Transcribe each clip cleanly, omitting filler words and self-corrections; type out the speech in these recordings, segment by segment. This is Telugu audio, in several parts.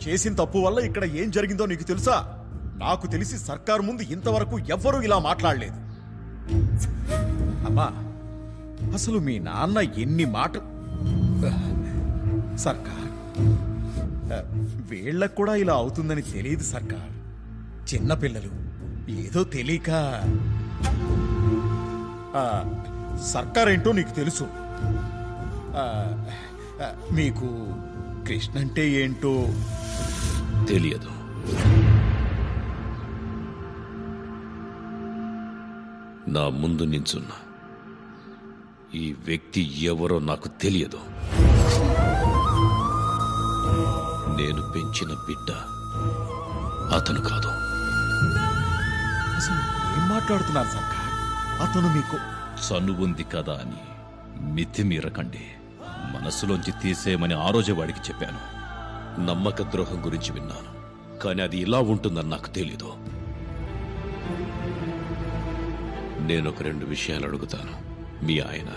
చేసిన తప్పు వల్ల ఇక్కడ ఏం జరిగిందో నీకు తెలుసా? నాకు తెలిసి సర్కారు ముందు ఇంతవరకు ఎవ్వరూ ఇలా మాట్లాడలేదు. అమ్మా, అసలు మీ నాన్న ఎన్ని సర్కార్, వీళ్ళకు కూడా ఇలా అవుతుందని తెలియదు సర్కార్. చిన్నపిల్లలు ఏదో తెలియక. సర్కార్ ఏంటో నీకు తెలుసు. మీకు కృష్ణ అంటే ఏంటో తెలియదు. నా ముందు నించున్న ఈ వ్యక్తి ఎవరో నాకు తెలియదు. నేను పెంచిన బిడ్డ అతను కాదు. అసలు ఏం మాట్లాడుతున్నారు సర్కార్? అతను మీకు చనువుంది కదా అని మితిమీరకండి. మనసులోంచి తీసేయమని ఆ రోజే వాడికి చెప్పాను. నమ్మక ద్రోహం గురించి విన్నాను, కానీ అది ఇలా ఉంటుందని నాకు తెలీదు. నేనొక 2 విషయాలు అడుగుతాను. మీ ఆయన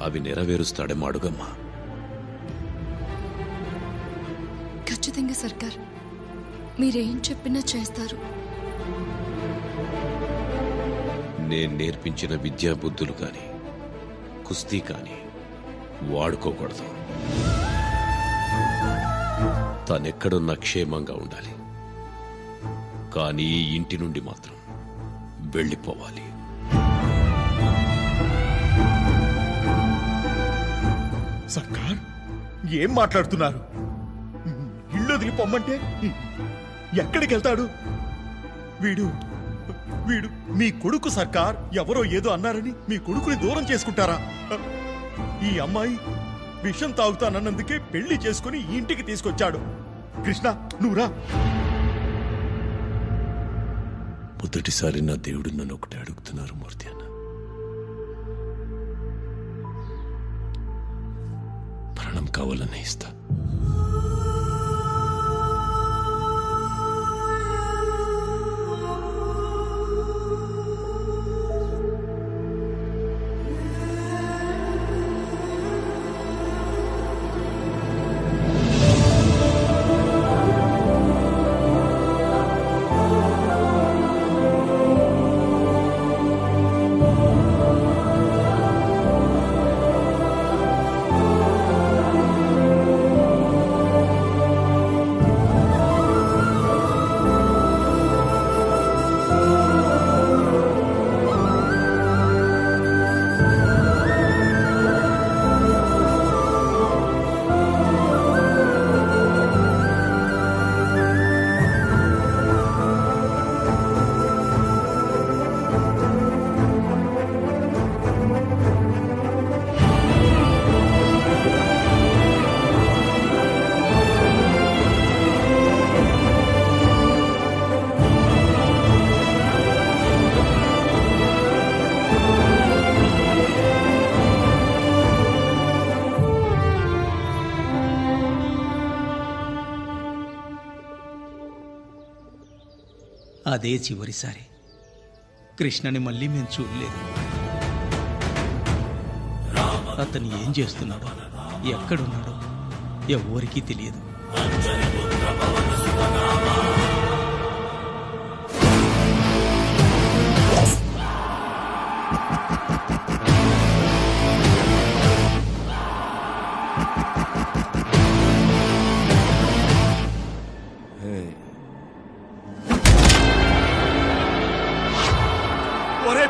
అవి నెరవేరుస్తాడేమో అడుగమ్మా. ఖచ్చితంగా సర్కార్, మీరేం చెప్పినా చేస్తారు. నేను నేర్పించిన విద్యా బుద్ధులు కాని కుస్తీ కాని వాడుకోకూడదు. తనెక్కడున్నా క్షేమంగా ఉండాలి, కానీ ఈ ఇంటి నుండి మాత్రం వెళ్ళిపోవాలి. సర్కార్ ఏం మాట్లాడుతున్నారు? ఇల్లు వదిలిపోమ్మంటే ఎక్కడికి వెళ్తాడు? వీడు వీడు మీ కొడుకు సర్కార్. ఎవరో ఏదో అన్నారని మీ కొడుకుని దూరం చేసుకుంటారా? ఈ అమ్మాయి విషం తాగుతానన్నందుకే పెళ్లి చేసుకుని ఈ ఇంటికి తీసుకొచ్చాడు. కృష్ణ, నువ్వురా. మొదటిసారి నా దేవుడు నన్ను ఒకటి అడుగుతున్నారు మూర్తి అన్న. ప్రాణం కావాలనే ఇస్తా. అదే చివరిసారి. కృష్ణని మళ్ళీ మేము చూడలేదు. అతను ఏం చేస్తున్నాడో, ఎక్కడున్నాడో ఎవరికీ తెలియదు.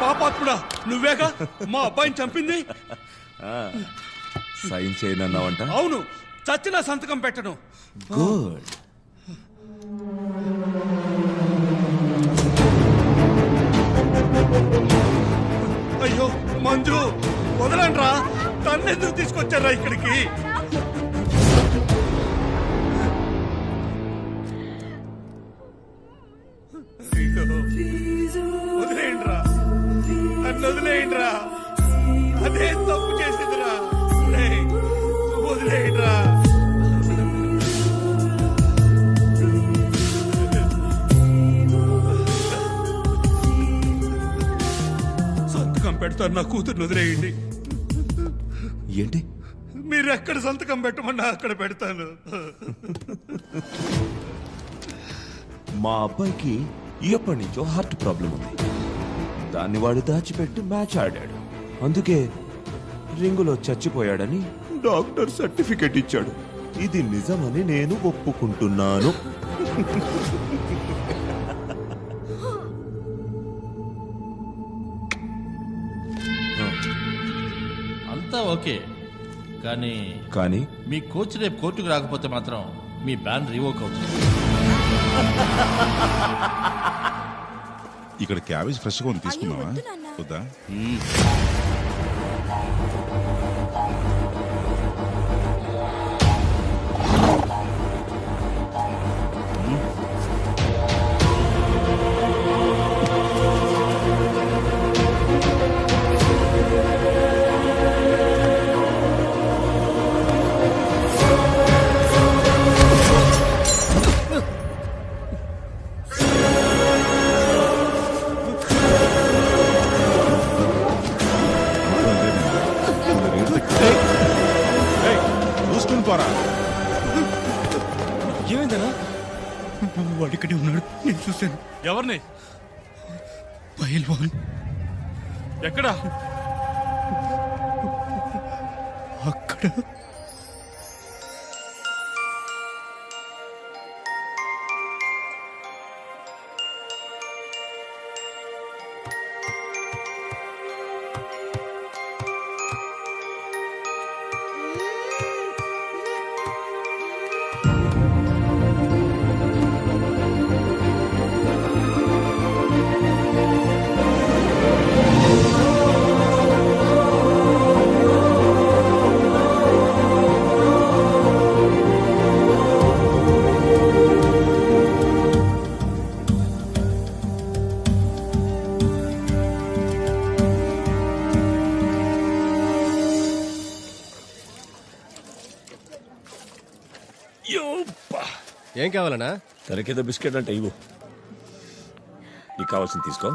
పాపాత్ముడా, నువ్వేగా మా అబ్బాయిని చంపింది? సైన్ చేయనన్నావంట? అవును, చచ్చిన సంతకం పెట్టను. గుడ్. అయ్యో మంజు, వదలండ్రా. తన్నెందుకు తీసుకొచ్చారా ఇక్కడికి? వదిలేయండిరా, నన్ను వదిలేయండిరా. అదే తప్పు చేసిందిరా. వదిలేయండిరా. సంతకం పెడతారు, నా కూతుర్ని వదిలేయండి. ఏంటి? మీరు ఎక్కడ సంతకం పెట్టమన్నా అక్కడ పెడతాను. మా అబ్బాయికి ఎప్పటి నుంచో హార్ట్ ప్రాబ్లం ఉంది. దాన్ని వాడు దాచిపెట్టి మ్యాచ్ ఆడాడు. అందుకే రింగులో చచ్చిపోయాడని డాక్టర్ సర్టిఫికెట్ ఇచ్చాడు. ఇది నిజమని నేను ఒప్పుకుంటున్నాను. అంతా ఓకే, కానీ కానీ మీ కోచ్ రేపు కోర్టుకు రాకపోతే మాత్రం మీ బ్యాన్ రివోక్ అవుతుంది. ఇక్కడ క్యాబేజ్ ఫ్రెష్ గా ఉంది, తీసుకుందామా? వద్దా? చూసుకుని పోరా. ఏమైందనా? వాడు ఇక్కడే ఉన్నాడు, నేను చూశాను. ఎవరిని? పైల్వాన్ ఎక్కడా? అక్కడ. ఏం కావాలన్నా? తనకేదో బిస్కెట్ అంటే ఇవ్వు. నీకు కావాల్సింది తీసుకో.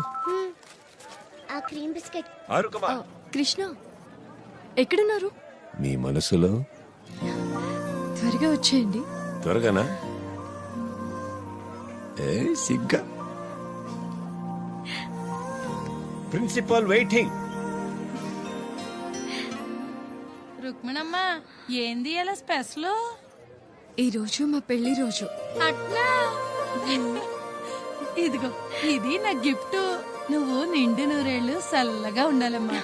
ఆ క్రీమ్ బిస్కెట్. కృష్ణ ఎక్కడున్నారు? నీ మనసులో. త్వరగా వచ్చేయండి. త్వరగానా? ఏ సిగ్గా. Principal waiting. రుక్మిణమ్మ, ఏంది అలా స్పెషల్? ఈ రోజు మా పెళ్లి రోజు. అట్లా ఇదిగో, ఇది నా గిఫ్ట్. నువ్వు నిండు నూరేళ్లు చల్లగా ఉండాలమ్మా.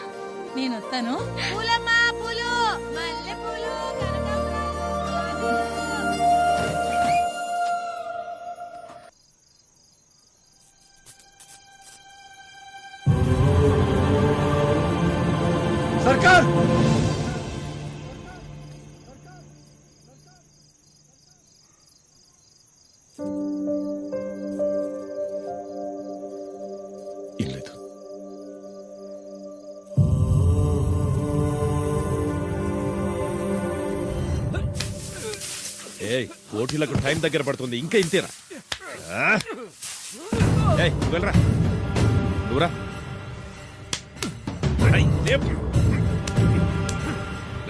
నేను వస్తాను. పూలమ్మా, పూలు, మల్లె పూలు, సర్కార్! ఇల్లేదు. ఏయ్, పోటీలకు టైం దగ్గర పడుతుంది, ఇంకా ఇంతేనా? ఏయ్, నువ్వు వెళ్ళరా. నువ్వురా. రేయ్, లేపు.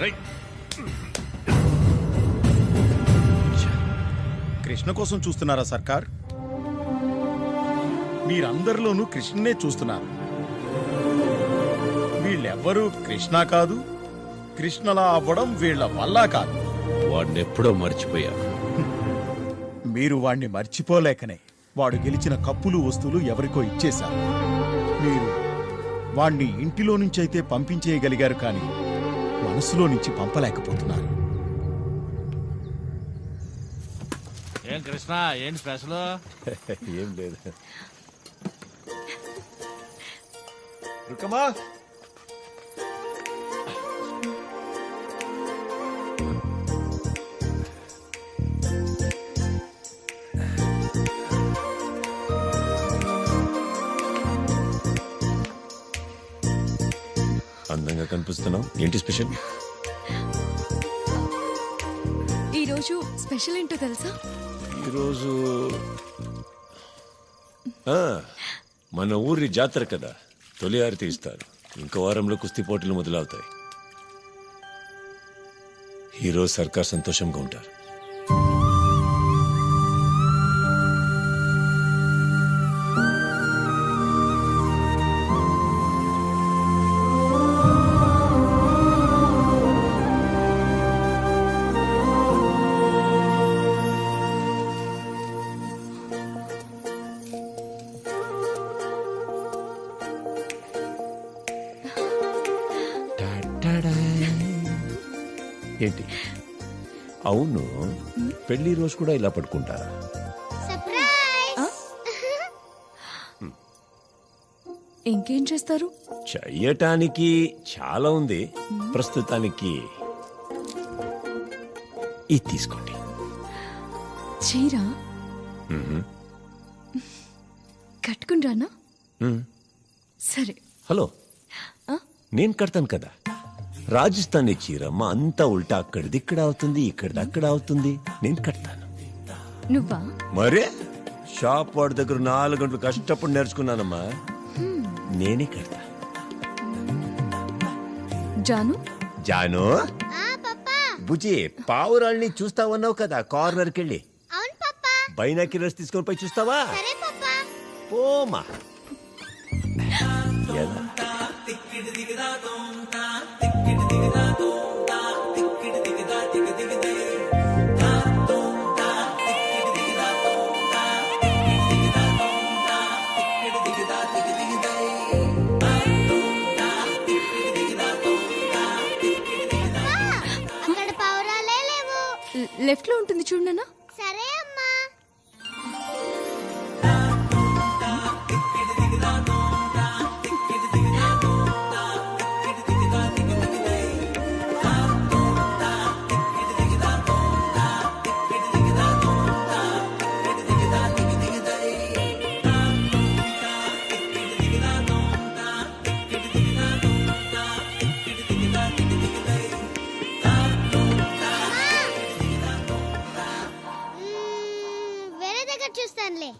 రేయ్. కృష్ణ కోసం చూస్తున్నారా సర్కార్? మీరందరిలోనూ కృష్ణనే చూస్తున్నారు. వీళ్ళెవ్వరూ కృష్ణ కాదు. కృష్ణలా అవ్వడం వీళ్ళ వల్ల కాదు. వాడిని ఎప్పుడో మర్చిపోయాను. మీరు వాణ్ణి మర్చిపోలేకనే వాడు గెలిచిన కప్పులు వస్తువులు ఎవరికో ఇచ్చేశారు. మీరు వాణ్ణి ఇంటిలో నుంచి అయితే పంపించేయగలిగారు, కానీ మనసులో నుంచి పంపలేకపోతున్నారు. ఏం కృష్ణ, ఏంటి స్పెషల్? ఏం లేదు. రుకమా, అందంగా కనిపిస్తున్నావు. ఏంటి స్పెషల్? ఈరోజు స్పెషల్ ఏంటో తెలుసా? ఈరోజు మన ఊరి జాతర కదా, తొలి ఆరతి ఇస్తారు. ఇంకో వారంలో కుస్తీ పోటీలు మొదలవుతాయి. ఈరోజు సర్కార్ సంతోషంగా ఉంటారు. ఏంటి అవును, పెళ్లి రోజు కూడా ఇలా పడుకుంటారా? ఇంకేం చేస్తారు? చెయ్యటానికి చాలా ఉంది. ప్రస్తుతానికి ఇది తీసుకోండి. చీర కట్టుకుంటానా? సరే. హలో, నేను కడతాను కదా. రాజస్థానీ చీరమ్మ అంతా ఉల్టా, అక్కడిది ఇక్కడ అవుతుంది, ఇక్కడిది అక్కడ అవుతుంది. నేను కడతాను. నువ్వా? మరే షాప్ వాడి దగ్గర 4 గంటలు కష్టపడి నేర్చుకున్నానమ్మా. నేనే కడతా. జాను జాను బుజీ, పావురాల్ని చూస్తావన్నావు కదా, కార్నర్కి వెళ్ళి బైనాక్యులర్స్ తీసుకొని పోయి చూస్తావా? పోమా. ఎలా లెఫ్ట్ లో ఉంటుంది చూడనా? సరే అమ్మా. చూస్తానులే.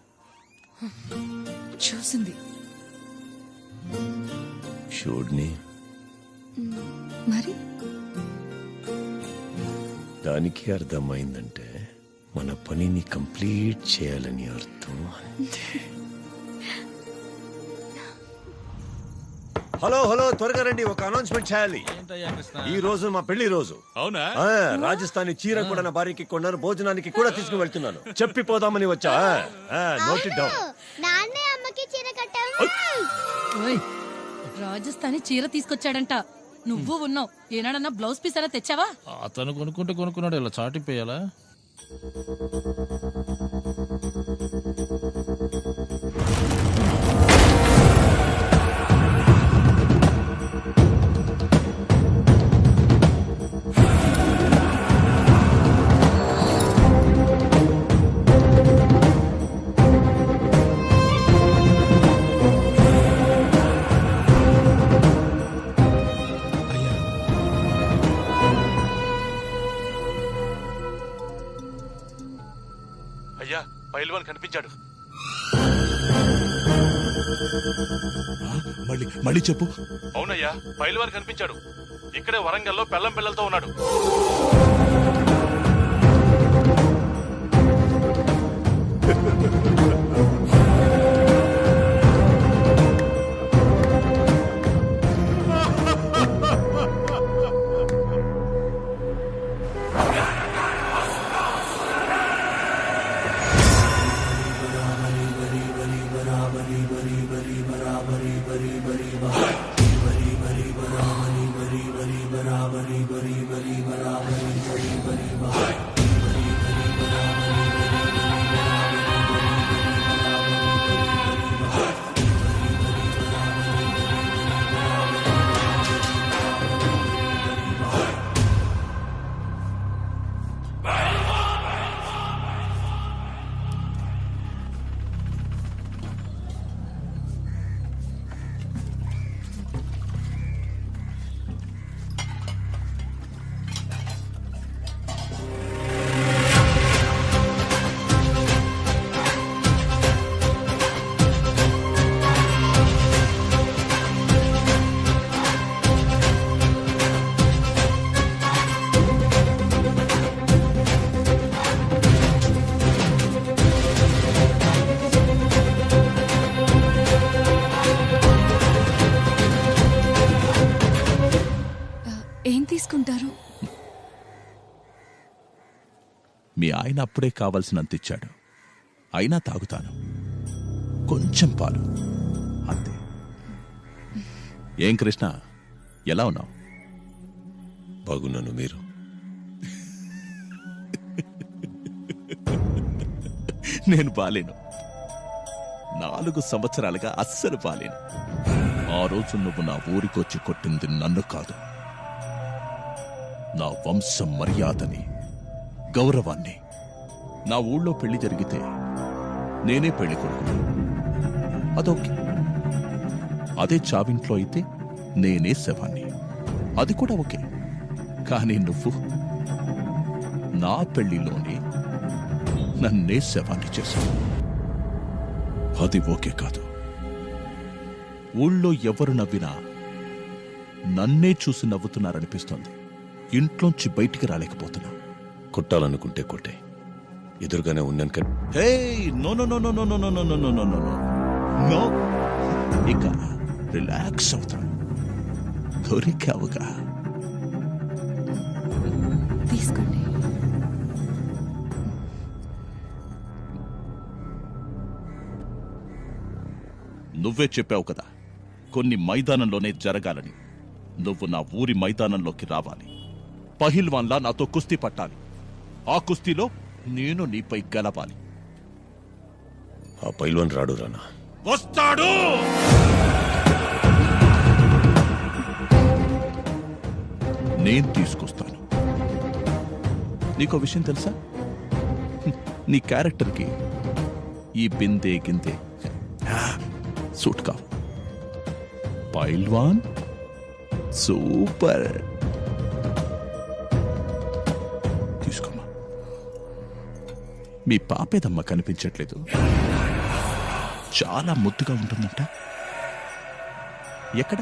చూసింది. చూడ్ని మరి దానికి అర్థమైందంటే మన పనిని కంప్లీట్ చేయాలని అర్థం. అంతే. హలో హలో, త్వరగా రండి, ఒక అనౌన్స్మెంట్ చేయాలి. ఈ రోజు మా పెళ్లి రోజు. అవునా? రాజస్థానీ చీర కూడా నా భార్యకి కొన్నాను, భోజనానికి కూడా తీసుకుని వెళ్తున్నాను. చెప్పిపోదామని వచ్చా. Note it down. నాన్నే అమ్మకి చీర కట్టావు. ఓయ్, రాజస్థానీ చీర తీసుకొచ్చాడంట. నువ్వు ఉన్నావు. ఏనాడన్నా బ్లౌజ్ పీస్ అలా తెచ్చావా? అతను కొనుక్కున్నాడు, ఇలా చాటిపోయాలా? అయ్యా, పైల్వాన్ కనిపించాడు. మళ్ళీ చెప్పు. అవునయ్యా, పైల్వాన్ కనిపించాడు. ఇక్కడే వరంగల్లో పెళ్ళం పిల్లలతో ఉన్నాడు. మీ ఆయన అప్పుడే కావలసినంత ఇచ్చాడు, అయినా తాగుతాను. కొంచెం పాలు అంతే. ఏం కృష్ణ, ఎలా ఉన్నావు? బాగున్నాను. మీరు? నేను బాలేను. 4 సంవత్సరాలుగా అస్సలు బాలేను. ఆ రోజు నువ్వు నా ఊరికొచ్చి కొట్టింది నన్ను కాదు, నా వంశం మర్యాదని, గౌరవాన్ని. నా ఊళ్ళో పెళ్లి జరిగితే నేనే పెళ్లి కొడుకు, అదొకే. అదే చావింట్లో అయితే నేనే శవాన్ని, అది కూడా ఓకే. కానీ నువ్వు నా పెళ్లిలోనే నన్నే శవాన్ని చేశావు, అది ఓకే కాదు. ఊళ్ళో ఎవరు నవ్వినా నన్నే చూసి నవ్వుతున్నారనిపిస్తోంది. ఇంట్లోంచి బయటికి రాలేకపోతున్నా. కొట్టాలనుకుంటే కొట్టే, ఎదురుగానే ఉన్నాను కదా. Hey, no no no no no no no no no no no no. ఇక రిలాక్స్ అవుతా. దొరికావుగా. తీసుకోండి. నువ్వే చెప్పావు కదా, కొన్ని మైదానంలోనే జరగాలని. నువ్వు నా ఊరి మైదానంలోకి రావాలి, పహిల్వాన్లా నాతో కుస్తీ పట్టాలి. ఆ కుస్తీలో నేను నీపై గెలవాలి. ఆ పైల్వాన్ రాడు రానా? వస్తాడు. నేను తీసుకొస్తాను. నీకో విషయం తెలుసా? నీ క్యారెక్టర్కి ఈ బిందే గిందే సూట్ కావు. పైల్వాన్ సూపర్. తీసుకోమ్మా. మీ పాపేదమ్మా కనిపించట్లేదు, చాలా ముద్దుగా ఉంటుందంట. ఎక్కడ?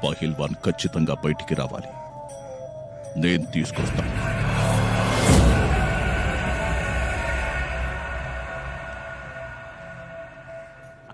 పహిల్వాన్ ఖచ్చితంగా బయటికి రావాలి. నేను తీసుకొస్తాను.